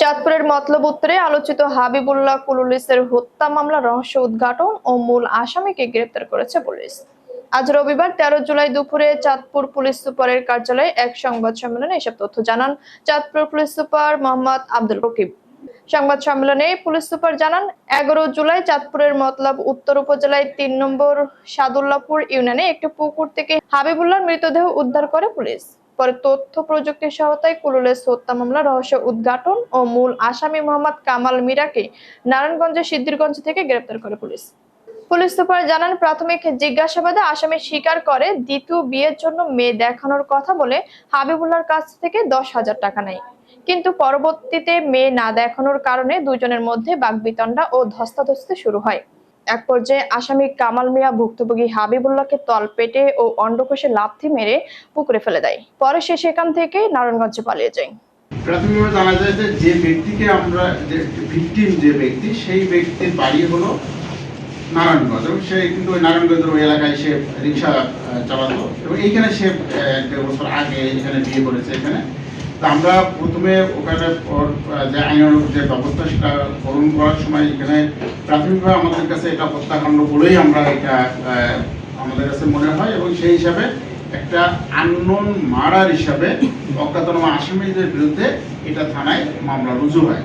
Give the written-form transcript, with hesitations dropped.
চাঁদপুরের মতলব উত্তরে আলোচিত হাবিবুল্লাহ কুলুলিসের হত্যা মামলার রহস্য উদ্ঘাটন ও মূল আসামিকে গ্রেপ্তার করেছে পুলিশ। আজ রবিবার 13 জুলাই দুপুরে চাঁদপুর পুলিশ সুপারের কার্যালয়ে এক সংবাদ সম্মেলনে এসব তথ্য জানান চাঁদপুর পুলিশ সুপার মোহাম্মদ আব্দুল রকিব। সংবাদ সম্মেলনে পুলিশ সুপার জানান, 11 জুলাই চাঁদপুরের মতলব উত্তর উপজেলায় 3 নম্বর সাদুল্লাপুর ইউনিয়নে একটি পুকুর থেকে হাবিবুল্লাহর মৃতদেহ উদ্ধার করে পুলিশ। পরে তথ্য প্রযুক্তির সহায়তায় কুলুলিস হত্যা মামলার রহস্য উদ্ঘাটন ও মূল আসামি মোহাম্মদ কামাল মীরাকে নারায়ণগঞ্জের সিদ্ধিরগঞ্জ থেকে গ্রেপ্তার করে পুলিশ। পুলিশ সুপার জানান, প্রাথমিক জিজ্ঞাসাবাদে আসামি স্বীকার করে দ্বিতীয় বিয়ের জন্য মেয়ে দেখানোর কথা বলে হাবিবুল্লাহর কাছ থেকে 10,000 টাকা নেয়। কিন্তু পরবর্তীতে মেয়ে না দেখানোর কারণে দুজনের মধ্যে বাকবিতণ্ডা ও ধস্তাধস্তি শুরু হয়। এক পর্যায়ে আসামি কামাল মিয়া ভুক্তভোগী হাবিবুল্লাহকে তলপেটে ও অন্ডকোষে লাথি মেরে পুকুরে ফেলে দেয়। পরে সে সেখান থেকে নারায়ণগঞ্জে পালিয়ে যায়। প্রাথমিকভাবে জানা যায় যে ব্যক্তিকে আমরা যে ভিকটিম যে ব্যক্তি সেই ব্যক্তির বাড়ি হলো নারায়ণগঞ্জ এবং সে কিন্তু ওই নারায়ণগঞ্জের ওই এলাকায় সে রিক্সা চালাতো এবং এইখানে সে 1-1.5 বছর আগে এখানে বিয়ে করেছে। এখানে তো আমরা প্রথমে ওখানে যে আইনানুগ যে ব্যবস্থা সেটা গ্রহণ করার সময় এখানে প্রাথমিকভাবে আমাদের কাছে এটা হত্যাকাণ্ড বলেই আমরা এটা আমাদের কাছে মনে হয় এবং সেই হিসাবে একটা আননোন মার্ডার হিসাবে অজ্ঞাতনামা আসামিদের বিরুদ্ধে এটা থানায় মামলা রুজু হয়।